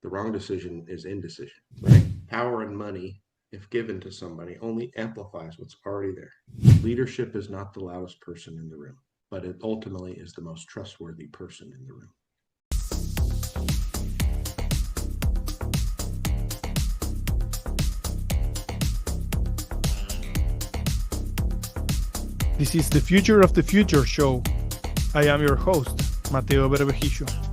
The wrong decision is indecision, right? Power and money, if given to somebody, only amplifies what's already there. Leadership is not the loudest person in the room, but it ultimately is the most trustworthy person in the room. This is the Future of the Future show. I am your host, Mateo Berbejicio.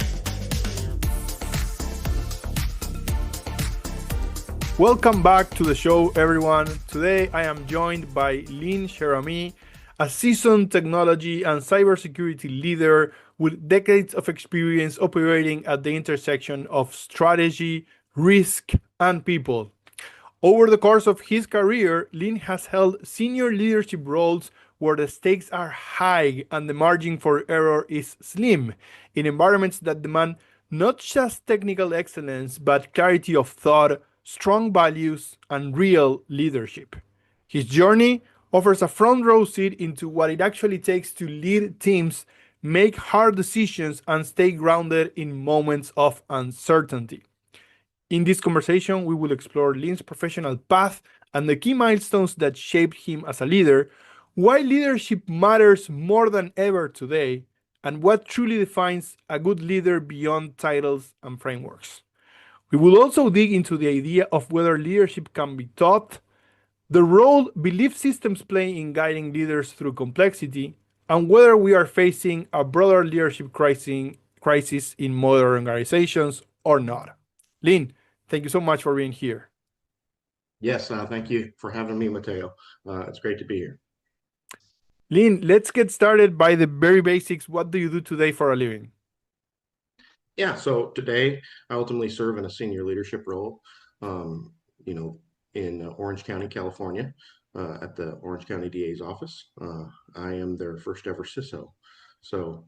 Welcome back to the show, everyone. Today I am joined by Lynn Cheramie, a seasoned technology and cybersecurity leader with decades of experience operating at the intersection of strategy, risk, and people. Over the course of his career, Lynn has held senior leadership roles where the stakes are high and the margin for error is slim, in environments that demand not just technical excellence, but clarity of thought, strong values, and real leadership. His journey offers a front row seat into what it actually takes to lead teams, make hard decisions, and stay grounded in moments of uncertainty. In this conversation, we will explore Lynn's professional path and the key milestones that shaped him as a leader, why leadership matters more than ever today, and what truly defines a good leader beyond titles and frameworks. We will also dig into the idea of whether leadership can be taught, the role belief systems play in guiding leaders through complexity, and whether we are facing a broader leadership crisis in modern organizations or not. Lynn, thank you so much for being here. Yes, thank you for having me, Mateo. It's great to be here. Lynn, let's get started by the very basics. What do you do today for a living? Yeah, so today I ultimately serve in a senior leadership role, in Orange County, California, at the Orange County DA's office. I am their first ever CISO. So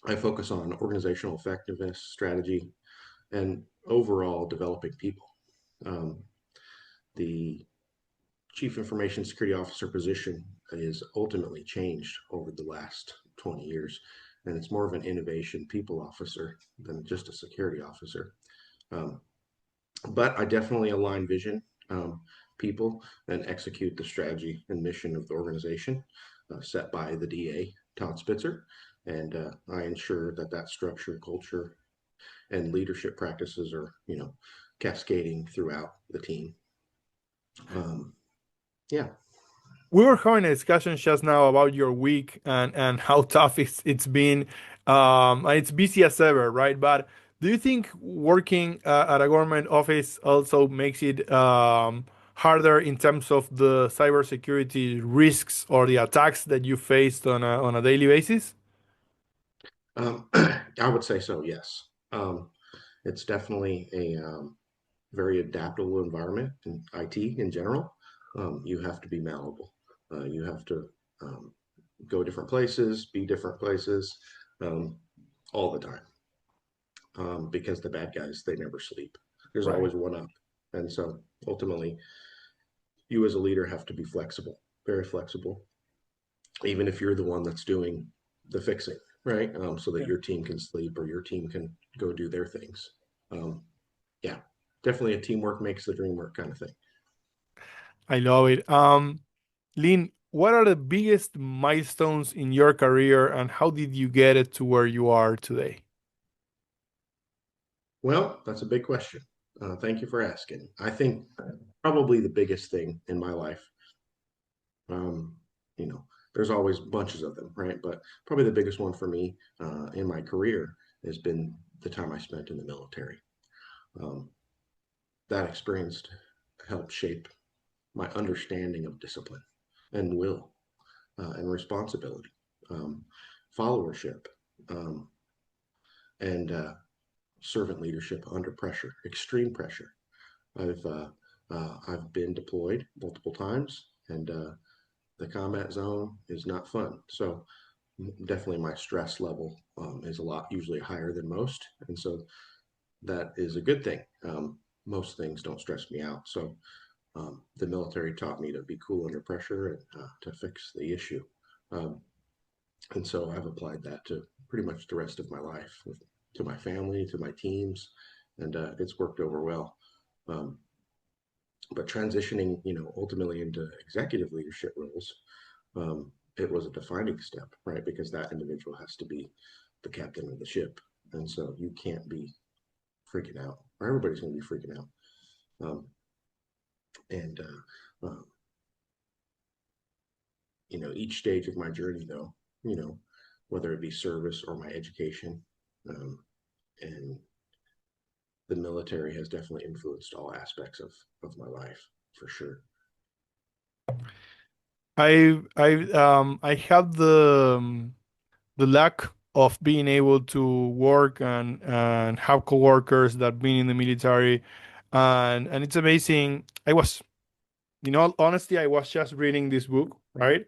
I focus on organizational effectiveness, strategy, and overall developing people. The Chief Information Security Officer position is ultimately changed over the last 20 years. And it's more of an innovation people officer than just a security officer. But I definitely align vision, people, and execute the strategy and mission of the organization set by the DA, Todd Spitzer. And I ensure that structure, culture, and leadership practices are, cascading throughout the team. Yeah. We were having a discussion just now about your week and how tough it's been. And it's busy as ever, right? But do you think working at a government office also makes it harder in terms of the cybersecurity risks or the attacks that you faced on a daily basis? I would say so, yes. It's definitely a very adaptable environment in IT in general. You have to be malleable. You have to go different places, be different places all the time because the bad guys, they never sleep. There's Right. always one up. And so ultimately, you as a leader have to be flexible, very flexible, even if you're the one that's doing the fixing, right? So that your team can sleep or your team can go do their things. Yeah, definitely a teamwork makes the dream work kind of thing. I love it. Lynn, what are the biggest milestones in your career and how did you get it to where you are today? Well, that's a big question. Thank you for asking. I think probably the biggest thing in my life, um, there's always bunches of them, right? But probably the biggest one for me in my career has been the time I spent in the military. Um, that experience helped shape my understanding of discipline and will and responsibility, um, followership, um, and servant leadership under pressure, extreme pressure. I've uh, I've been deployed multiple times, and the combat zone is not fun. So definitely my stress level is usually higher than most, and so that is a good thing. Most things don't stress me out. So the military taught me to be cool under pressure and to fix the issue. Um, and so I've applied that to pretty much the rest of my life, to my family, to my teams, and it's worked over well. But transitioning, ultimately into executive leadership roles, it was a defining step, right? Because that individual has to be the captain of the ship, and so you can't be freaking out, or everybody's going to be freaking out. And each stage of my journey, though, whether it be service or my education, and the military has definitely influenced all aspects of my life, for sure. I had the luck of being able to work and have coworkers that been in the military, and it's amazing. Honestly, I was just reading this book, right?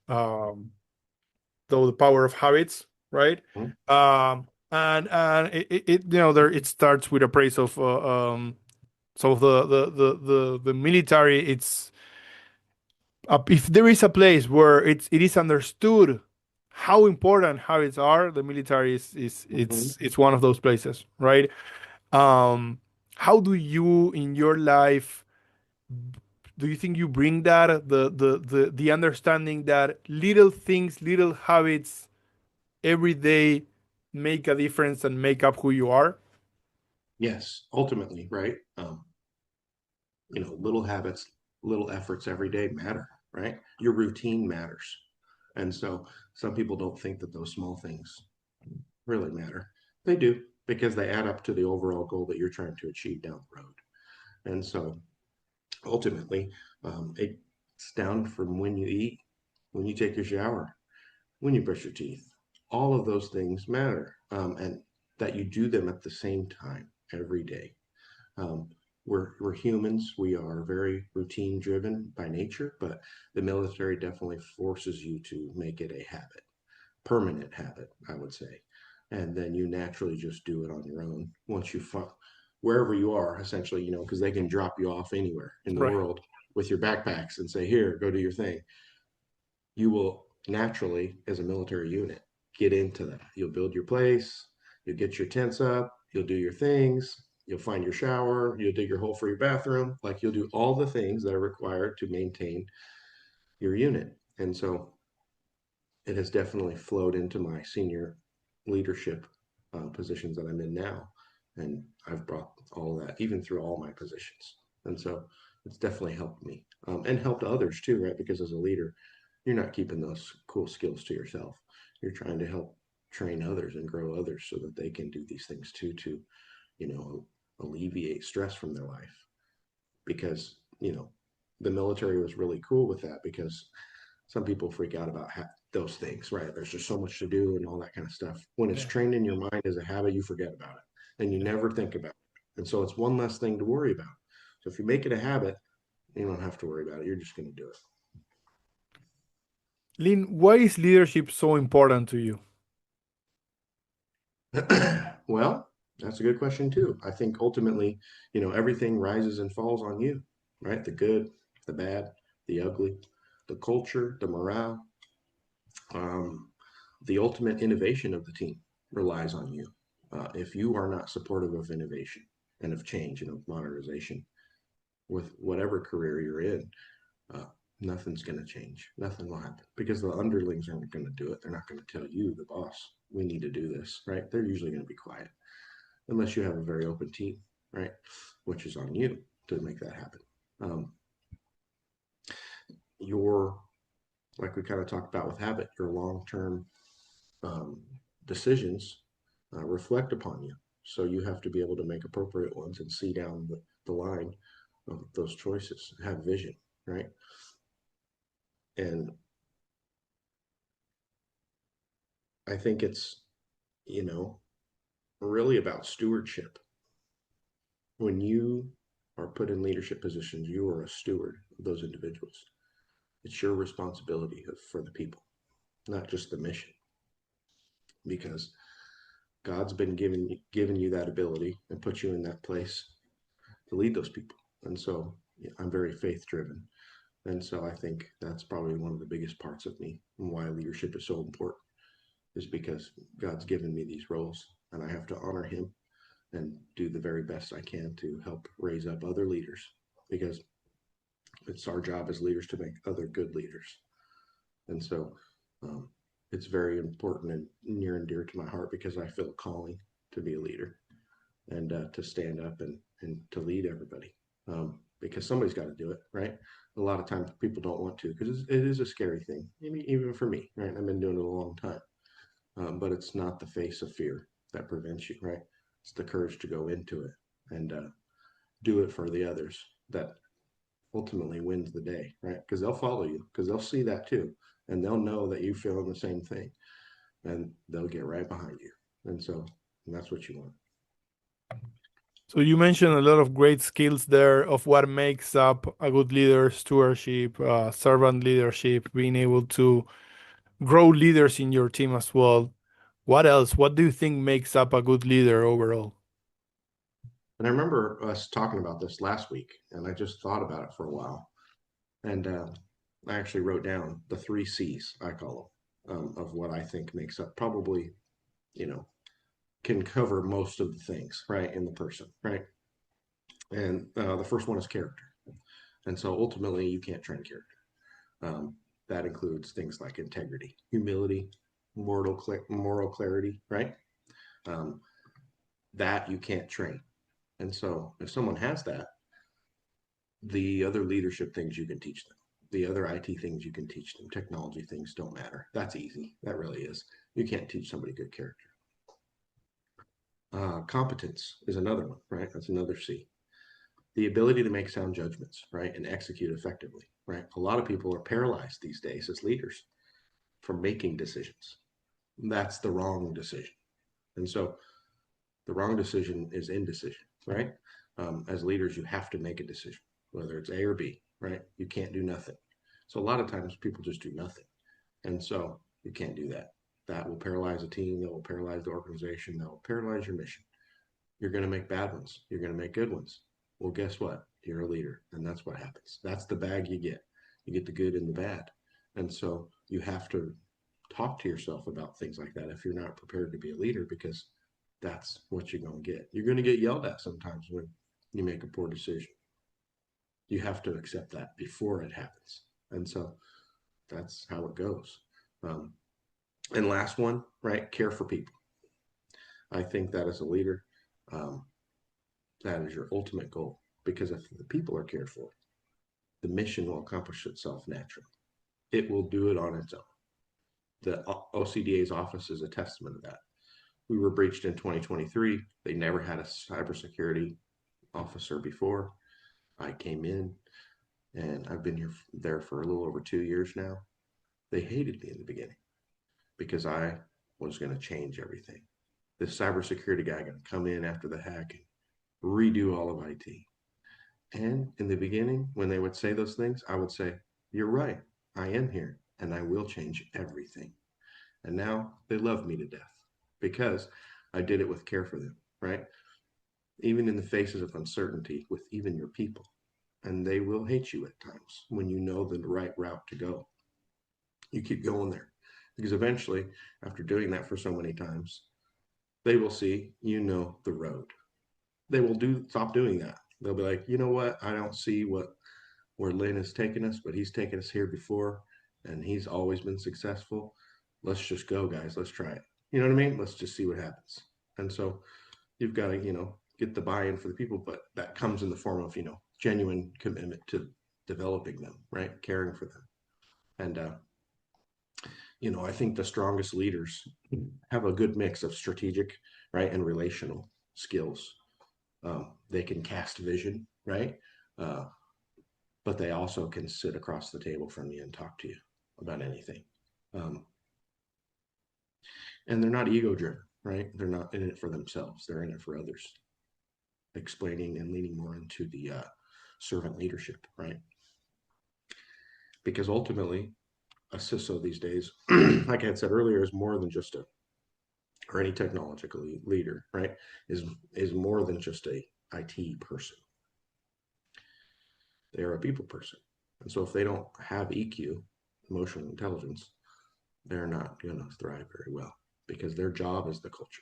Though the power of habits, right? Mhm. And it starts with a praise of so the military. It's if there is a place where it is understood how important habits are, the military is Mhm. it's one of those places, right? Um, how do you in your life do you think you bring that the understanding that little things, little habits every day make a difference and make up who you are? Yes, ultimately, right? Little habits, little efforts every day matter, right? Your routine matters. And so some people don't think that those small things really matter. They do, because they add up to the overall goal that you're trying to achieve down the road. And so ultimately, it's down from when you eat, when you take your shower, when you brush your teeth. All of those things matter, and that you do them at the same time every day. Um, we're humans. We are very routine driven by nature, but the military definitely forces you to make it a habit, permanent habit, I would say. And then you naturally just do it on your own once you find wherever you are, essentially, because they can drop you off anywhere in the Right. world with your backpacks and say, here, go do your thing. You will naturally, as a military unit, get into that. You'll build your place, you'll get your tents up, you'll do your things, you'll find your shower, you'll dig your hole for your bathroom. Like you'll do all the things that are required to maintain your unit. And so it has definitely flowed into my senior leadership positions that I'm in now. And I've brought all that, even through all my positions. And so it's definitely helped me and helped others too, right? Because as a leader, you're not keeping those cool skills to yourself. You're trying to help train others and grow others so that they can do these things too, to, you know, alleviate stress from their life. Because, the military was really cool with that because some people freak out about those things, right? There's just so much to do and all that kind of stuff. When it's Yeah. trained in your mind as a habit, you forget about it and you Yeah. never think about it. And so it's one less thing to worry about. So if you make it a habit, you don't have to worry about it. You're just going to do Lynn, why is leadership so important to you? it. Well, that's a good question too. I think ultimately, everything rises and falls on you, right? The good, the bad, the ugly, the culture, the morale, um, the ultimate innovation of the team relies on you. If you are not supportive of innovation and of change and of modernization with whatever career you're in, uh, nothing's going to change. Nothing will happen because the underlings aren't going to do it. They're not going to tell you, the boss, we need to do this, right? They're usually going to be quiet unless you have a very open team, right? Which is on you to make that happen. Um, your, like we kind of talked about with habit, your long term um, decisions reflect upon you. So you have to be able to make appropriate ones and see down the line of those choices, have vision, right? And I think it's, you know, really about stewardship. When you are put in leadership positions, you are a steward of those individuals. It's your responsibility for the people, not just the mission, because God's been given you that ability and put you in that place to lead those people. And so I'm very faith driven. And so I think that's probably one of the biggest parts of me and why leadership is so important is because God's given me these roles and I have to honor him and do the very best I can to help raise up other leaders, because it's our job as leaders to make other good leaders. And so it's very important and near and dear to my heart, because I feel a calling to be a leader and to stand up and to lead everybody, because somebody's got to do it, right? A lot of times people don't want to, because it is a scary thing, even for me, right? I've been doing it a long time, but it's not the face of fear that prevents you, right? It's the courage to go into it and do it for the others that ultimately wins the day, right? Because they'll follow you, because they'll see that too, and they'll know that you feel the same thing, and they'll get right behind you. And that's what you want. So you mentioned a lot of great skills there of what makes up a good leader: stewardship, servant leadership, being able to grow leaders in your team as well. What else? What do you think makes up a good leader overall? And I remember us talking about this last week, and I just thought about it for a while. And I actually wrote down the 3 C's, I call them, of what I think makes up, probably, you know, can cover most of the things, right, in the person, right? And the first one is character. And so ultimately, you can't train character. That includes things like integrity, humility, moral clarity, right? Um, that you can't train. And so if someone has that, the other leadership things you can teach them. The other IT things you can teach them. Technology things don't matter. That's easy. That really is. You can't teach somebody good character. Competence is another one, right? That's another C. The ability to make sound judgments, right, and execute effectively, right? A lot of people are paralyzed these days as leaders from making decisions. That's the wrong decision. And so the wrong decision is indecision, right? As leaders, you have to make a decision, whether it's A or B, right? You can't do nothing. So a lot of times people just do nothing. And so you can't do that. That will paralyze a team. That will paralyze the organization. That will paralyze your mission. You're going to make bad ones. You're going to make good ones. Well, guess what? You're a leader, and that's what happens. That's the bag you get. You get the good and the bad. And so you have to talk to yourself about things like that if you're not prepared to be a leader, because that's what you're going to get. You're going to get yelled at sometimes when you make a poor decision. You have to accept that before it happens. And so that's how it goes. And last one, right? Care for people. I think that as a leader, that is your ultimate goal, because if the people are cared for, the mission will accomplish itself naturally. It will do it on its own. The OCDA's office is a testament of that. We were breached in 2023. They never had a cybersecurity officer before. I came in, and I've been there for a little over 2 years now. They hated me in the beginning because I was going to change everything. This cybersecurity guy going to come in after the hack and redo all of IT. And in the beginning, when they would say those things, I would say, "You're right. I am here, and I will change everything." And now they love me to death because I did it with care for them, right? Even in the faces of uncertainty with even your people. And they will hate you at times when you know the right route to go. You keep going there, because eventually, after doing that for so many times, they will see you know the road. They will stop doing that. They'll be like, "You know what? I don't see where Lynn has taken us, but he's taken us here before, and he's always been successful. Let's just go, guys. Let's try it." You know what I mean? Let's just see what happens. And so you've got to, get the buy-in for the people, but that comes in the form of, genuine commitment to developing them, right? Caring for them. And, I think the strongest leaders have a good mix of strategic, right, and relational skills. They can cast vision, right? But they also can sit across the table from you and talk to you about anything. And they're not ego driven, right? They're not in it for themselves. They're in it for others. Explaining and leaning more into the servant leadership, right? Because ultimately, a CISO these days, like I had said earlier, is more than just or any technological leader, right? Is more than just a IT person. They are a people person. And so if they don't have EQ, emotional intelligence, they're not going to thrive very well, because their job is the culture.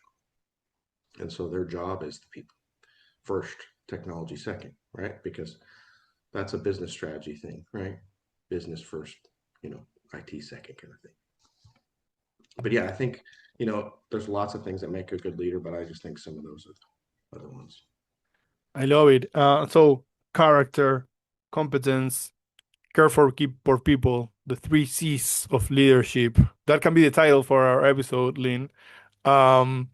And so their job is the people first, technology second, right? Because that's a business strategy thing, right? Business first, you know, IT second kind of thing. But yeah, I think, there's lots of things that make a good leader, but I just think some of those are the other ones. I love it. So character, competence, care for people, the three C's of leadership. That can be the title for our episode, Lynn. Um,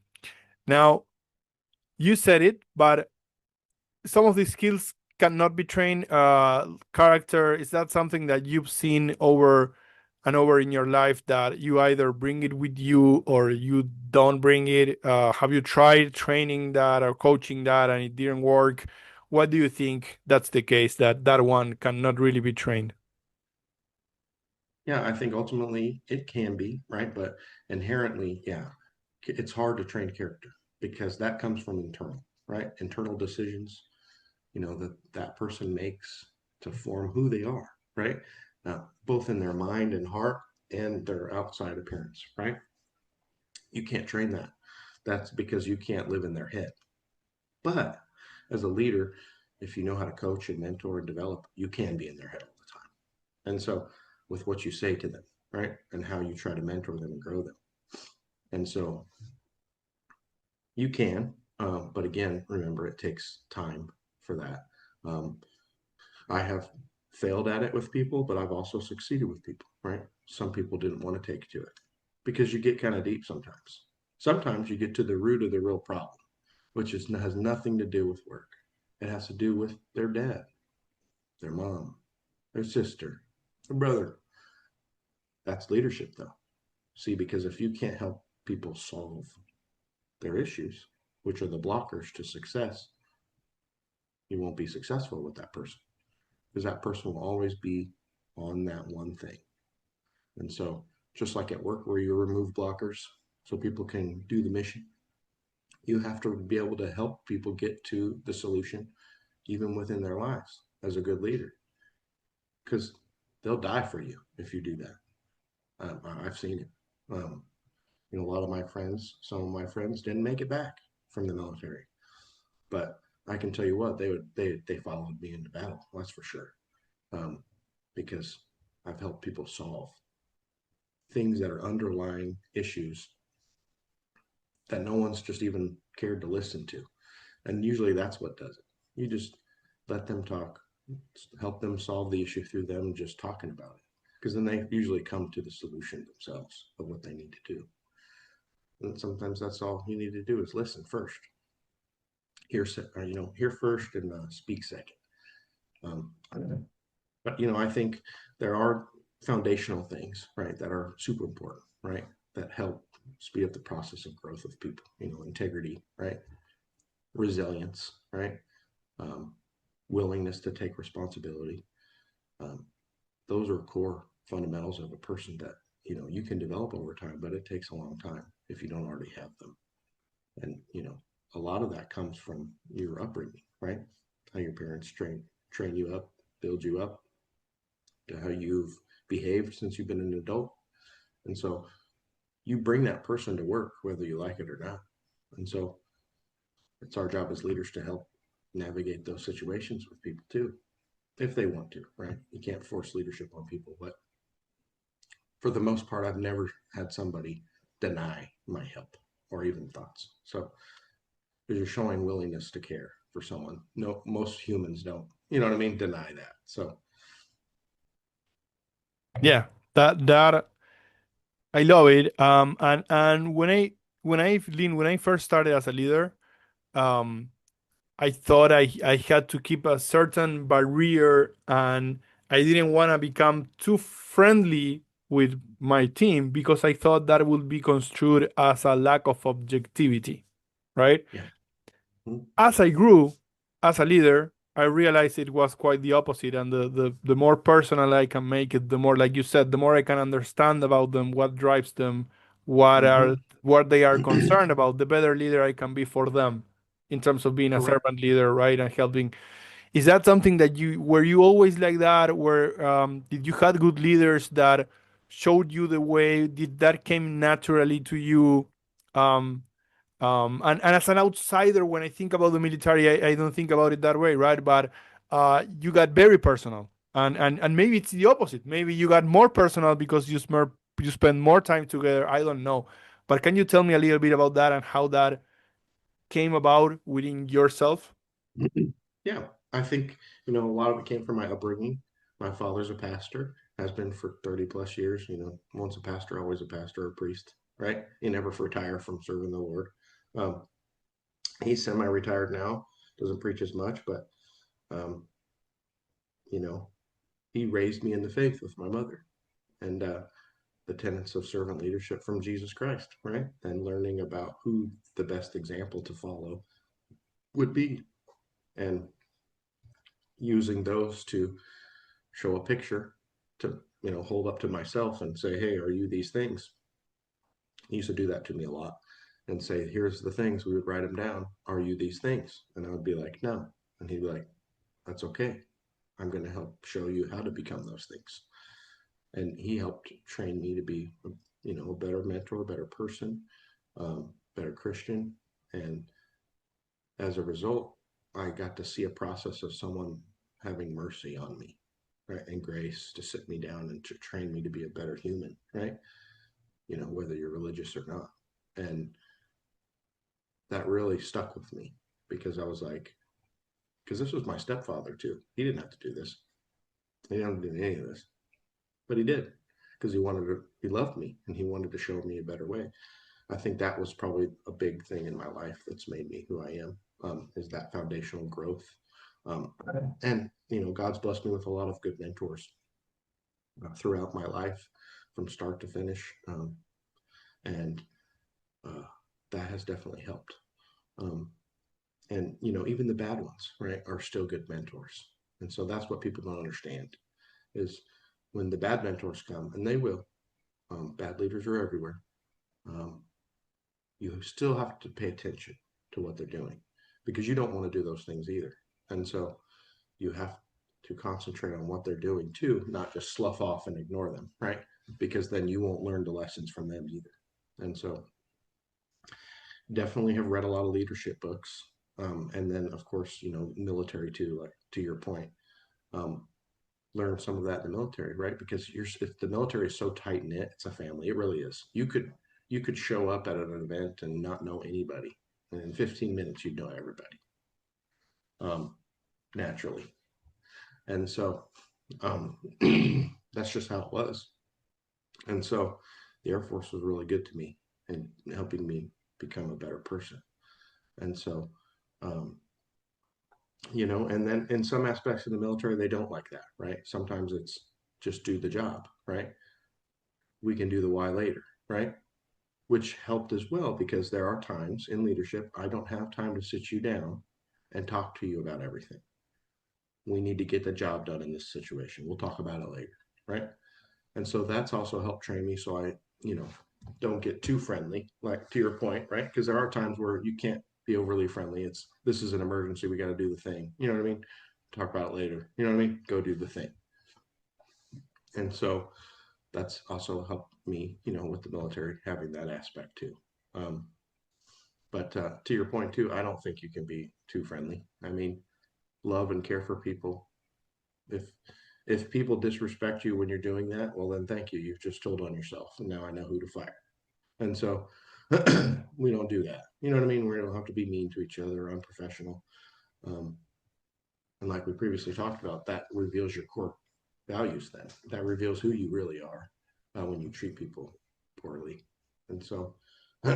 Now you said it, but some of these skills cannot be trained. Character, is that something that you've seen over and over in your life, that you either bring it with you or you don't bring it? Have you tried training that or coaching that and it didn't work? What do you think that's the case, that that one cannot really be trained? Yeah, I think ultimately it can be, right? But inherently, yeah, it's hard to train character because that comes from internal, right? Internal decisions, that person makes to form who they are, right? Both in their mind and heart and their outside appearance, right? You can't train that. That's because you can't live in their head. But as a leader, if you know how to coach and mentor and develop, you can be in their head all the time. And so, with what you say to them, right, and how you try to mentor them and grow them, and so you can, but again, remember it takes time for that. Um, I have failed at it with people, but I've also succeeded with people, right? Some people didn't want to take to it because you get kind of deep sometimes. Sometimes you get to the root of the real problem, which has nothing to do with work. It has to do with their dad, their mom, their sister, their brother. That's leadership, though. See, because if you can't help people solve their issues, which are the blockers to success, you won't be successful with that person because that person will always be on that one thing. And so, just like at work where you remove blockers so people can do the mission, you have to be able to help people get to the solution, even within their lives, as a good leader, because they'll die for you if you do that. I've seen it. Um, a lot of my friends, some of my friends didn't make it back from the military, but I can tell you what, they followed me into battle. That's for sure, um, because I've helped people solve things that are underlying issues that no one's just even cared to listen to. And usually that's what does it. You just let them talk, help them solve the issue through them just talking about it. Because then they usually come to the solution themselves of what they need to do. And sometimes that's all you need to do is listen first. Hear first and speak second. Um, but I think there are foundational things, right, that are super important, right, that help speed up the process of growth of people. Integrity, right, resilience, right, um, willingness to take responsibility. Um, those are core fundamentals of a person that you can develop over time, but it takes a long time if you don't already have them. And a lot of that comes from your upbringing, right? How your parents train you up, build you up, to how you've behaved since you've been an adult. And so you bring that person to work whether you like it or not. And so it's our job as leaders to help navigate those situations with people too, if they want to, right? You can't force leadership on people, but for the most part, I've never had somebody deny my help or even thoughts. So you're showing willingness to care for someone. No, most humans don't, deny that. So Yeah, that I love it. And when I first started as a leader, um, I thought I had to keep a certain barrier, and I didn't want to become too friendly with my team because I thought that would be construed as a lack of objectivity, right? yeah. Mm-hmm. As I grew as a leader, I realized it was quite the opposite. And the more personal I can make it, the more, like you said, the more I can understand about them, what drives them, what they are concerned about, the better leader I can be for them in terms of being a Correct. servant leader, right? And helping. Is that something that were you always like that? Where did you had good leaders that showed you the way? Did that came naturally to you? Um, And as an outsider, when I think about the military, I don't think about it that way, right? But you got very personal, and maybe it's the opposite. Maybe you got more personal because you spend more time together. I don't know, but can you tell me a little bit about that and how that came about within yourself? Yeah, I think, a lot of it came from my upbringing. My father's a pastor, has been for 30 plus years. Once a pastor, always a pastor or priest, right? You never retire from serving the Lord. Um, he's semi-retired now, doesn't preach as much, but, um, you know, he raised me in the faith with my mother and the tenets of servant leadership from Jesus Christ, right? And learning about who the best example to follow would be. And using those to show a picture to hold up to myself and say, hey, are you these things? He used to do that to me a lot and say, here's the things. We would write them down. Are you these things? And I would be like, no. And he'd be like, that's okay. I'm going to help show you how to become those things. And he helped train me to be a better mentor, a better person, better Christian. And as a result, I got to see a process of someone having mercy on me, right, and grace to sit me down and to train me to be a better human, right? Whether you're religious or not. And that really stuck with me because I was like, because this was my stepfather too. He didn't have to do this. He didn't do any of this, but he did because he loved me and he wanted to show me a better way. I think that was probably a big thing in my life that's made me who I am, is that foundational growth. And God's blessed me with a lot of good mentors throughout my life from start to finish. And that has definitely helped. And even the bad ones, right, are still good mentors. And so that's what people don't understand is when the bad mentors come, and they will, bad leaders are everywhere. You still have to pay attention to what they're doing because you don't want to do those things either. And so you have to concentrate on what they're doing too, not just slough off and ignore them, right? Because then you won't learn the lessons from them either. And so definitely have read a lot of leadership books. And then of course, military too, like to your point, learn some of that in the military, right? Because if the military is so tight knit, it's a family. It really is. You could show up at an event and not know anybody, and in 15 minutes you'd know everybody, naturally. And so that's just how it was. And so the Air Force was really good to me and helping me become a better person. And so, and then in some aspects of the military, they don't like that, right? Sometimes it's just do the job, right? We can do the why later, right? Which helped as well because there are times in leadership, I don't have time to sit you down and talk to you about everything. We need to get the job done in this situation. We'll talk about it later, right? And so that's also helped train me so I, don't get too friendly, like to your point, right? Because there are times where you can't be overly friendly. This is an emergency. We got to do the thing. You know what I mean? Talk about it later. You know what I mean? Go do the thing. And so that's also helped me, with the military, having that aspect too. But to your point too, I don't think you can be too friendly. I mean, love and care for people. If if people disrespect you when you're doing that, well then thank you. You've just told on yourself, and now I know who to fire. And so we don't do that. You know what I mean? We don't have to be mean to each other, unprofessional. Um, and like we previously talked about, that reveals your core values. Then that reveals who you really are when you treat people poorly. And so, if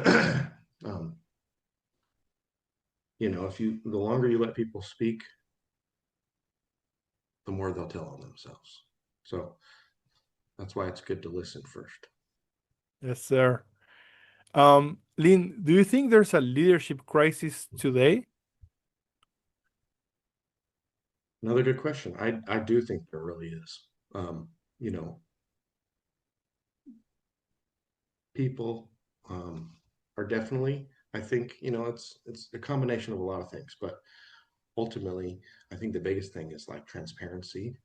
the longer you let people speak, the more they'll tell on themselves. So that's why it's good to listen first. Yes, sir. Lynn, do you think there's a leadership crisis today? Another good question. I do think there really is. You know, people are definitely, I think, it's a combination of a lot of things, but ultimately, I think the biggest thing is like transparency,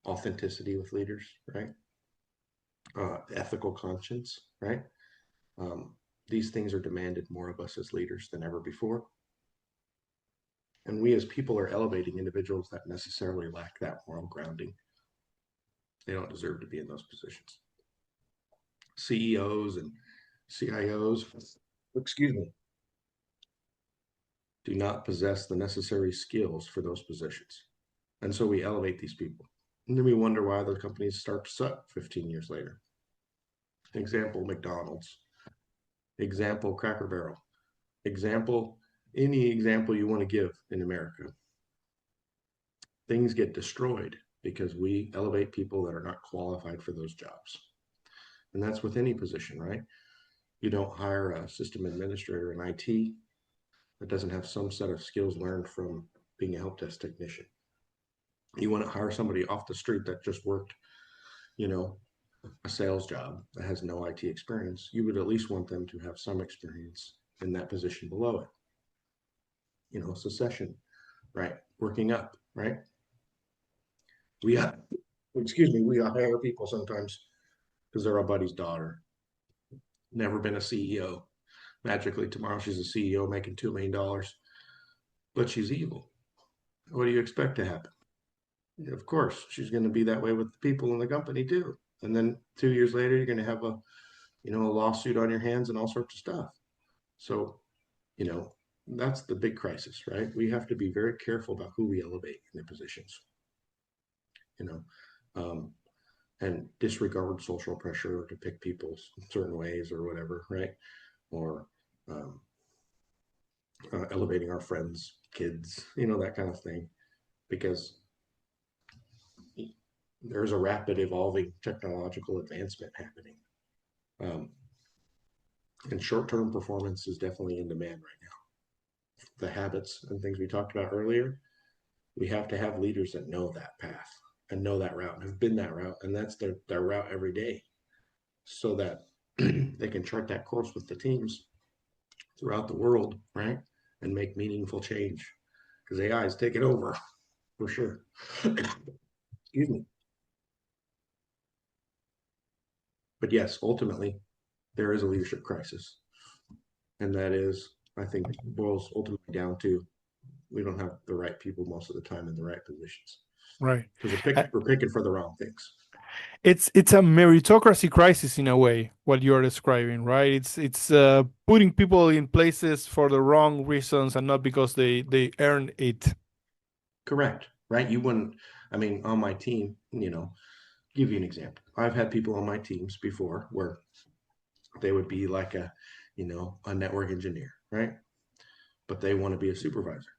authenticity with leaders, right? Ethical conscience, right? these things are demanded more of us as leaders than ever before. And we as people are elevating individuals that necessarily lack that moral grounding. They don't deserve to be in those positions. CEOs and CIOs, excuse me, do not possess the necessary skills for those positions. And so we elevate these people. And then we wonder why the companies start to suck 15 years later. Example, McDonald's. Example, Cracker Barrel. Example, any example you want to give in America. Things get destroyed because we elevate people that are not qualified for those jobs. And that's with any position, right? You don't hire a system administrator in IT that doesn't have some set of skills learned from being a help desk technician. You want to hire somebody off the street that just worked, a sales job that has no IT experience. You would at least want them to have some experience in that position below it. Succession, right? Working up, right? We hire people sometimes because they're our buddy's daughter. Never been a CEO. Magically, tomorrow she's a CEO making $2 million, but she's evil. What do you expect to happen? Of course, she's going to be that way with the people in the company too. And then 2 years later, you're going to have a lawsuit on your hands and all sorts of stuff. So, that's the big crisis, right? We have to be very careful about who we elevate in the positions, and disregard social pressure to pick people certain ways or whatever, right? Or elevating our friends, kids, that kind of thing, because there's a rapid evolving technological advancement happening. And short-term performance is definitely in demand right now. The habits and things we talked about earlier, we have to have leaders that know that path and know that route and have been that route, and that's their route every day, so that they can chart that course with the teams throughout the world, right? And make meaningful change, because AI is taking over for sure. Excuse me. But yes, ultimately, there is a leadership crisis. And that is, I think, boils ultimately down to we don't have the right people most of the time in the right positions. Right. Because we're picking for the wrong things. It's a meritocracy crisis in a way, what you're describing, right? It's putting people in places for the wrong reasons and not because they earned it. Correct. Right. You wouldn't, on my team, give you an example. I've had people on my teams before where they would be like a network engineer, right? But they want to be a supervisor.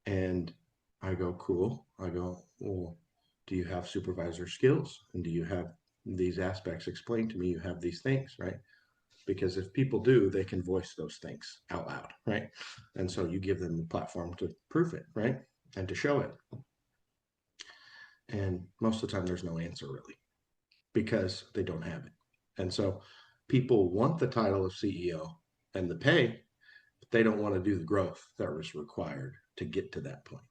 And I go, cool. I go, well, do you have supervisor skills? And do you have these aspects explained to me? You have these things, right? Because if people do, they can voice those things out loud, right? And so you give them the platform to prove it, right? And to show it. And most of the time there's no answer really, because they don't have it. And so people want the title of CEO and the pay, but they don't want to do the growth that was required to get to that point.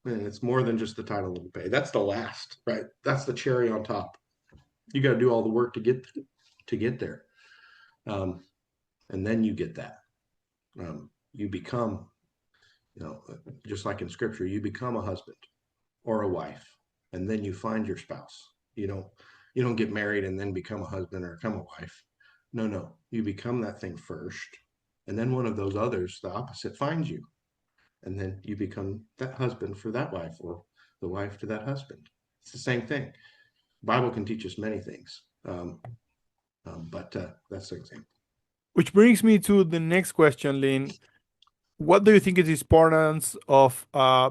And it's more than just the title and the pay. That's the last, right? That's the cherry on top. You got to do all the work to get there. And then you get that. You become, just like in scripture, you become a husband or a wife, and then you find your spouse. You don't get married and then become a husband or become a wife. No, you become that thing first, and then one of those others, the opposite, finds you, and then you become that husband for that wife, or the wife to that husband. It's the same thing. The Bible can teach us many things, but that's an example. Which brings me to the next question, Lynn. What do you think is the importance of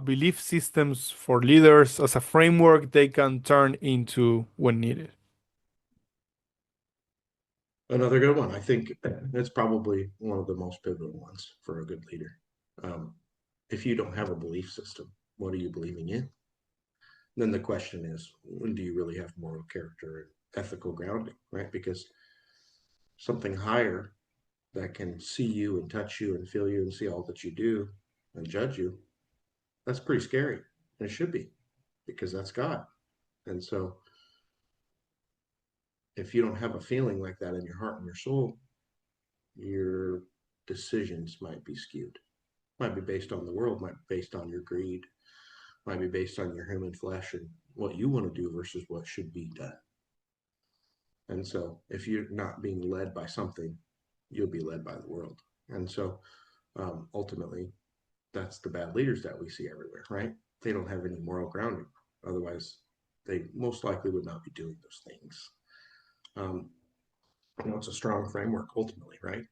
belief systems for leaders as a framework they can turn into when needed? Another good one. I think that's probably one of the most pivotal ones for a good leader. If you don't have a belief system, what are you believing in? Then the question is, when do you really have moral character and ethical grounding, right? Because something higher that can see you and touch you and feel you and see all that you do and judge you, that's pretty scary. And it should be, because that's God. And so if you don't have a feeling like that in your heart and your soul, your decisions might be skewed. Might be based on the world, might be based on your greed, might be based on your human flesh and what you want to do versus what should be done. And so if you're not being led by something, you'll be led by the world. And so ultimately, that's the bad leaders that we see everywhere, right? They don't have any moral grounding. Otherwise, they most likely would not be doing those things. It's a strong framework ultimately, right?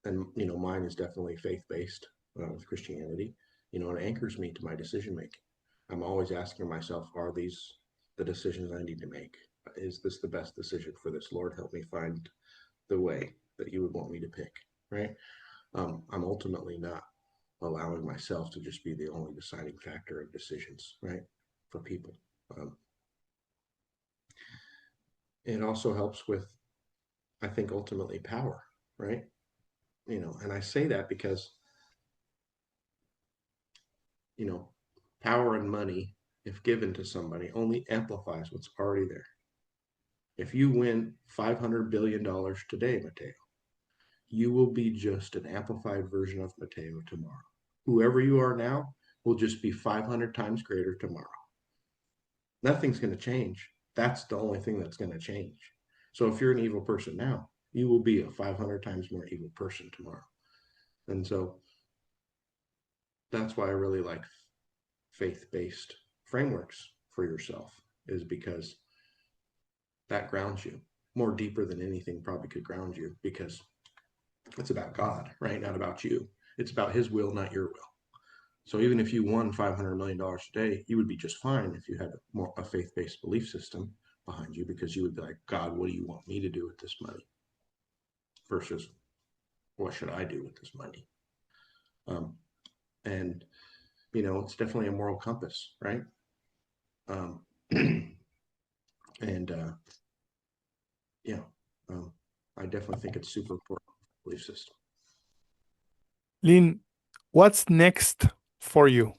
And mine is definitely faith-based with Christianity. It anchors me to my decision making. I'm always asking myself, are these the decisions I need to make? Is this the best decision for this? Lord, help me find the way that you would want me to pick, right? I'm ultimately not allowing myself to just be the only deciding factor of decisions, right, for people. It also helps with, I think, ultimately power, right? And I say that because, power and money, if given to somebody, only amplifies what's already there. If you win $500 billion today, Mateo, you will be just an amplified version of Mateo tomorrow. Whoever you are now will just be 500 times greater tomorrow. Nothing's going to change. That's the only thing that's going to change. So if you're an evil person now, you will be a 500 times more evil person tomorrow. And so that's why I really like faith-based frameworks for yourself, is because that grounds you more deeper than anything probably could ground you, because it's about God, right? Not about you. It's about his will, not your will. So even if you won $500 million today, you would be just fine if you had a faith-based belief system behind you, because you would be like, God, what do you want me to do with this money? Versus, what should I do with this money? And, it's definitely a moral compass, right? I definitely think it's super important belief system. Lynn, what's next for you?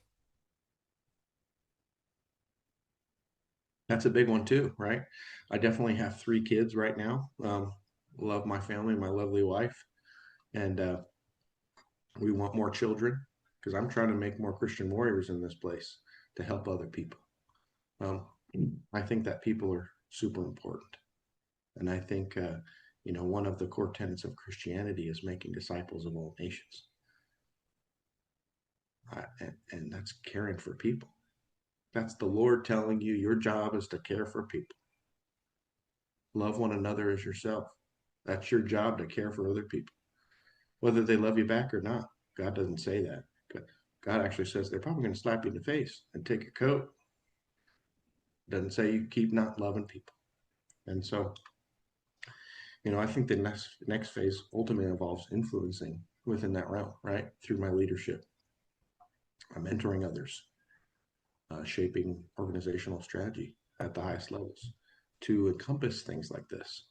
That's a big one too, right? I definitely have 3 kids right now. Love my family, my lovely wife, and we want more children, because I'm trying to make more Christian warriors in this place to help other people. I think that people are super important, and I think one of the core tenets of Christianity is making disciples of all nations, and that's caring for people. That's the Lord telling you your job is to care for people. Love one another as yourself. That's your job, to care for other people, whether they love you back or not. God doesn't say that. God actually says they're probably going to slap you in the face and take your coat. Doesn't say you keep not loving people. And so, I think the next phase ultimately involves influencing within that realm, right? Through my leadership. I'm mentoring others, shaping organizational strategy at the highest levels to encompass things like this.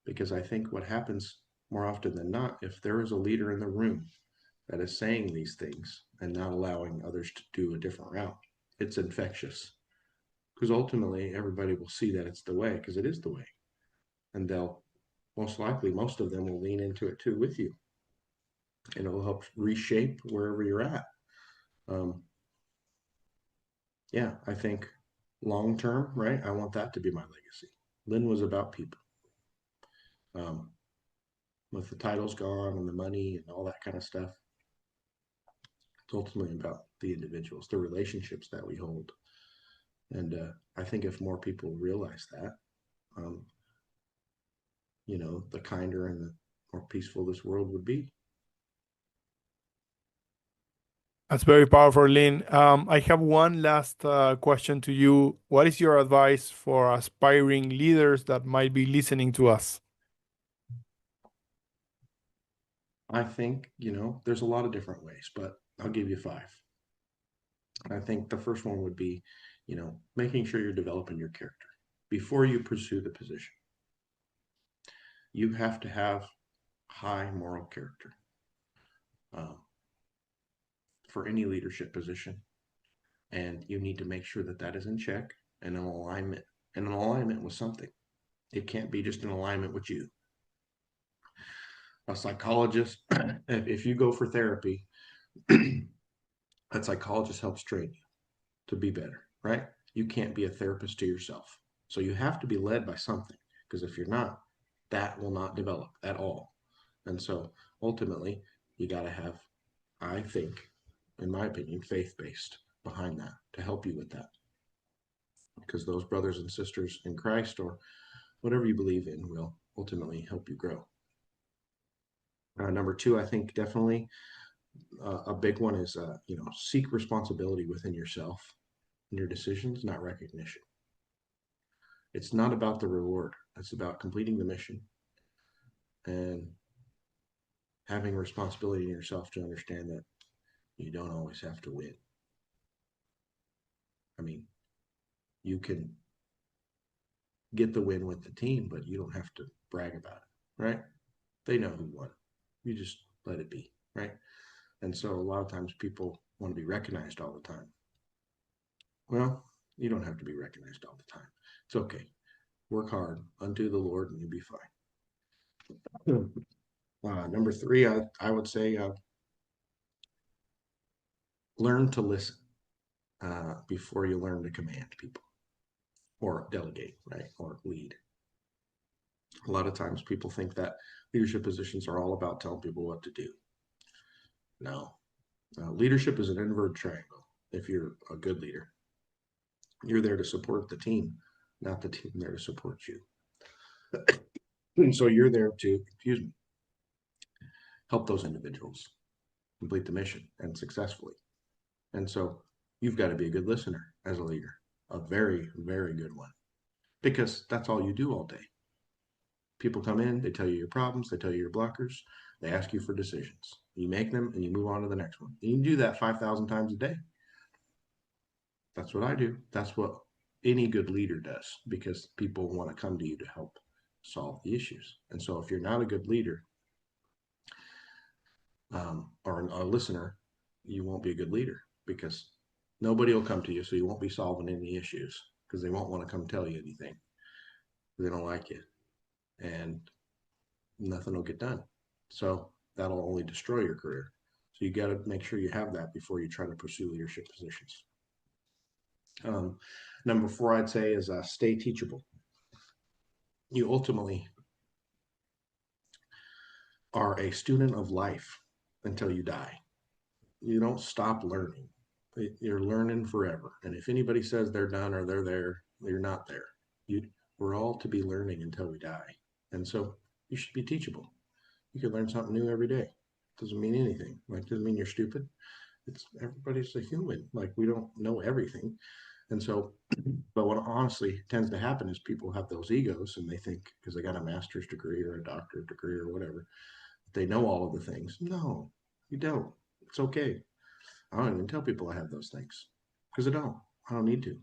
Because I think what happens more often than not, if there is a leader in the room that is saying these things and not allowing others to do a different route, it's infectious. Because ultimately, everybody will see that it's the way, because it is the way. And they'll, most likely, most of them will lean into it too with you. And it'll help reshape wherever you're at. I think long term, right? I want that to be my legacy. Lynn was about people. With the titles gone and the money and all that kind of stuff, it's ultimately about the individuals, the relationships that we hold. And I think if more people realize that, the kinder and the more peaceful this world would be. That's very powerful, Lynn. I have one last question to you. What is your advice for aspiring leaders that might be listening to us? I think, there's a lot of different ways, but I'll give you 5. I think the first one would be, making sure you're developing your character before you pursue the position. You have to have high moral character for any leadership position, and you need to make sure that that is in check and in alignment with something. It can't be just in alignment with you. a psychologist, if you go for therapy, that psychologist helps train you to be better, right? You can't be a therapist to yourself. So you have to be led by something, because if you're not, that will not develop at all. And so ultimately, you got to have, I think, in my opinion, faith based behind that to help you with that. Because those brothers and sisters in Christ or whatever you believe in will ultimately help you grow. Number two, I think definitely a big one is, seek responsibility within yourself and your decisions, not recognition. It's not about the reward. It's about completing the mission and having responsibility in yourself to understand that you don't always have to win. I mean, you can get the win with the team, but you don't have to brag about it, right? They know who won. You just let it be, right? And so a lot of times people want to be recognized all the time. Well, you don't have to be recognized all the time. It's okay. Work hard unto the Lord and you'll be fine. Number three, I would say learn to listen before you learn to command people or delegate, right? Or lead. A lot of times people think that leadership positions are all about telling people what to do. No, leadership is an inverted triangle. If you're a good leader, you're there to support the team, not the team there to support you. And so you're there to, help those individuals complete the mission and successfully. And so you've got to be a good listener as a leader, a very, very good one, because that's all you do all day. People come in, they tell you your problems, they tell you your blockers, they ask you for decisions. You make them and you move on to the next one. You can do that 5,000 times a day. That's what I do. That's what any good leader does, because people want to come to you to help solve the issues. And so if you're not a good leader or a listener, you won't be a good leader, because nobody will come to you. So you won't be solving any issues because they won't want to come tell you anything. They don't like you, and nothing will get done. So that'll only destroy your career. So you got to make sure you have that before you try to pursue leadership positions. Number four, I'd say, is stay teachable. You ultimately are a student of life until you die. You don't stop learning. You're learning forever. And if anybody says they're done or they're there, you're not there. We're all to be learning until we die. And so you should be teachable. You can learn something new every day. Doesn't mean anything. Like, doesn't mean you're stupid. Everybody's a human. Like, we don't know everything. And so, but what honestly tends to happen is people have those egos and they think because they got a master's degree or a doctorate degree or whatever, they know all of the things. No, you don't. It's okay. I don't even tell people I have those things because I don't. I don't need to.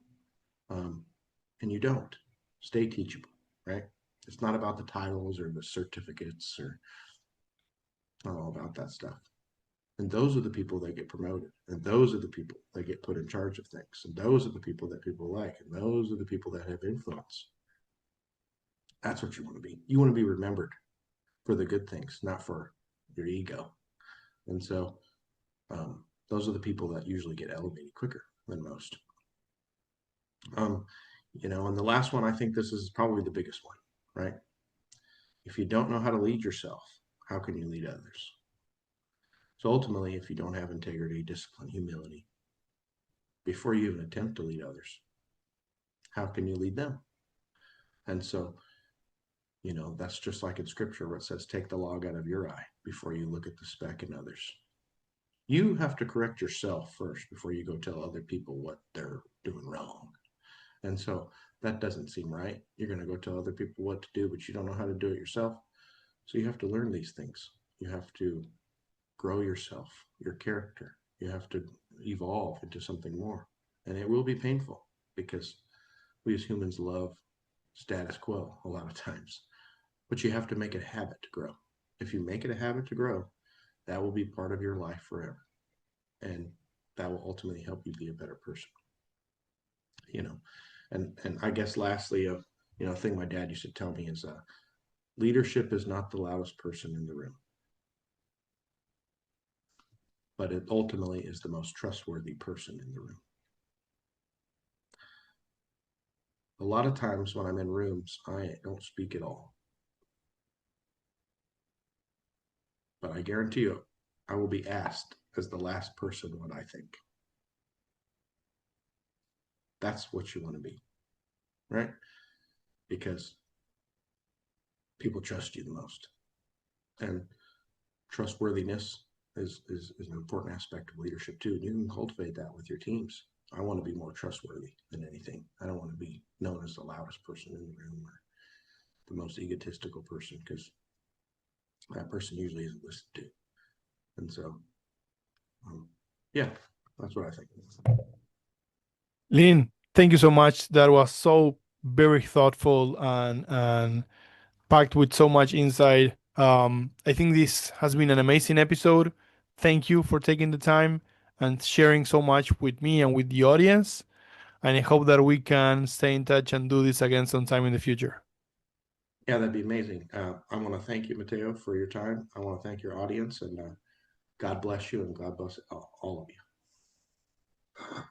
And you don't. Stay teachable, right? It's not about the titles or the certificates or not all about that stuff. And those are the people that get promoted. And those are the people that get put in charge of things. And those are the people that people like. And those are the people that have influence. That's what you want to be. You want to be remembered for the good things, not for your ego. And so those are the people that usually get elevated quicker than most. And the last one, I think this is probably the biggest one, right? If you don't know how to lead yourself, how can you lead others? So ultimately, if you don't have integrity, discipline, humility, before you even attempt to lead others, how can you lead them? And so, that's just like in scripture where it says, take the log out of your eye before you look at the speck in others. You have to correct yourself first before you go tell other people what they're doing wrong. And so that doesn't seem right. You're going to go tell other people what to do, but you don't know how to do it yourself. So you have to learn these things. You have to grow yourself, your character. You have to evolve into something more. And it will be painful because we as humans love status quo a lot of times. But you have to make it a habit to grow. If you make it a habit to grow, that will be part of your life forever. And that will ultimately help you be a better person. And I guess lastly, a thing my dad used to tell me is leadership is not the loudest person in the room. but it ultimately is the most trustworthy person in the room. A lot of times when I'm in rooms, I don't speak at all. But I guarantee you, I will be asked as the last person what I think. That's what you want to be, right? Because people trust you the most. And trustworthiness is an important aspect of leadership too. And you can cultivate that with your teams. I want to be more trustworthy than anything. I don't want to be known as the loudest person in the room or the most egotistical person, because that person usually isn't listened to. And so, yeah, that's what I think. Lynn, thank you so much. That was so very thoughtful and packed with so much insight. I think this has been an amazing episode. Thank you for taking the time and sharing so much with me and with the audience. And I hope that we can stay in touch and do this again sometime in the future. Yeah, that'd be amazing. I want to thank you, Mateo, for your time. I want to thank your audience, and God bless you and God bless all of you.